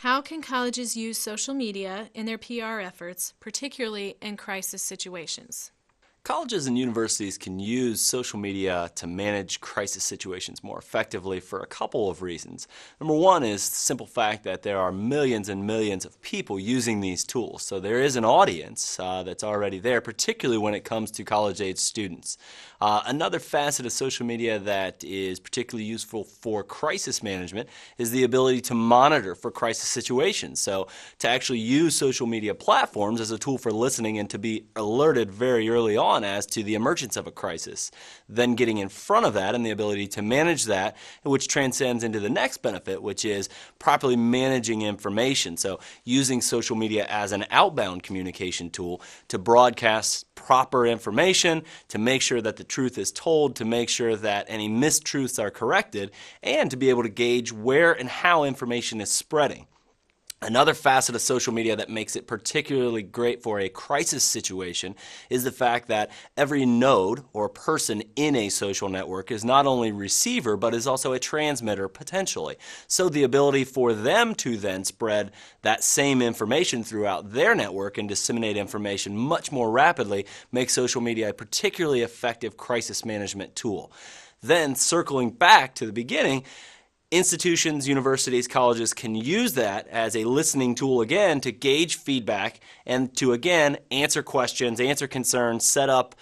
How can colleges use social media in their PR efforts, particularly in crisis situations? Colleges and universities can use social media to manage crisis situations more effectively for a couple of reasons. Number one is the simple fact that there are millions and millions of people using these tools. So there is an audience that's already there, particularly when it comes to college-age students. Another facet of social media that is particularly useful for crisis management is the ability to monitor for crisis situations. So to actually use social media platforms as a tool for listening and to be alerted very early on as to the emergence of a crisis, then getting in front of that and the ability to manage that, which transcends into the next benefit, which is properly managing information. So using social media as an outbound communication tool to broadcast proper information, to make sure that the truth is told, to make sure that any mistruths are corrected, and to be able to gauge where and how information is spreading. Another facet of social media that makes it particularly great for a crisis situation is the fact that every node or person in a social network is not only receiver but is also a transmitter potentially. So the ability for them to then spread that same information throughout their network and disseminate information much more rapidly makes social media a particularly effective crisis management tool. Then circling back to the beginning, institutions, universities, colleges can use that as a listening tool again to gauge feedback and to again answer questions, answer concerns, set up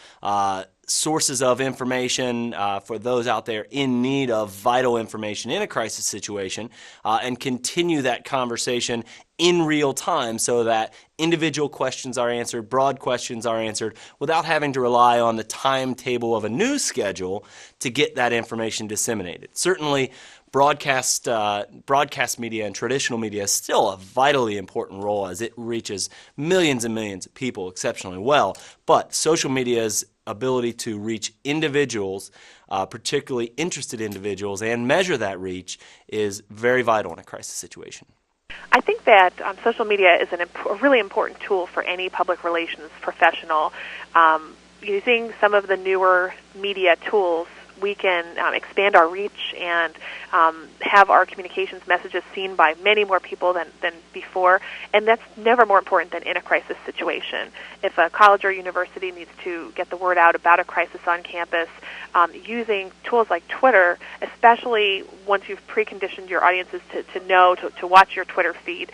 sources of information for those out there in need of vital information in a crisis situation, and continue that conversation in real time so that individual questions are answered, broad questions are answered, without having to rely on the timetable of a news schedule to get that information disseminated. Certainly, broadcast media and traditional media is still a vitally important role as it reaches millions and millions of people exceptionally well, but social media's ability to reach individuals, particularly interested individuals, and measure that reach is very vital in a crisis situation. I think that social media is a really important tool for any public relations professional. Using some of the newer media tools, we can expand our reach and have our communications messages seen by many more people than before, and that's never more important than in a crisis situation. If a college or university needs to get the word out about a crisis on campus, using tools like Twitter, especially once you've preconditioned your audiences to watch your Twitter feed,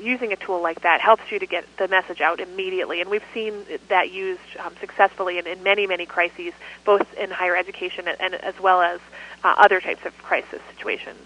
using a tool like that helps you to get the message out immediately. And we've seen that used successfully in many, many crises, both in higher education and as well as other types of crisis situations.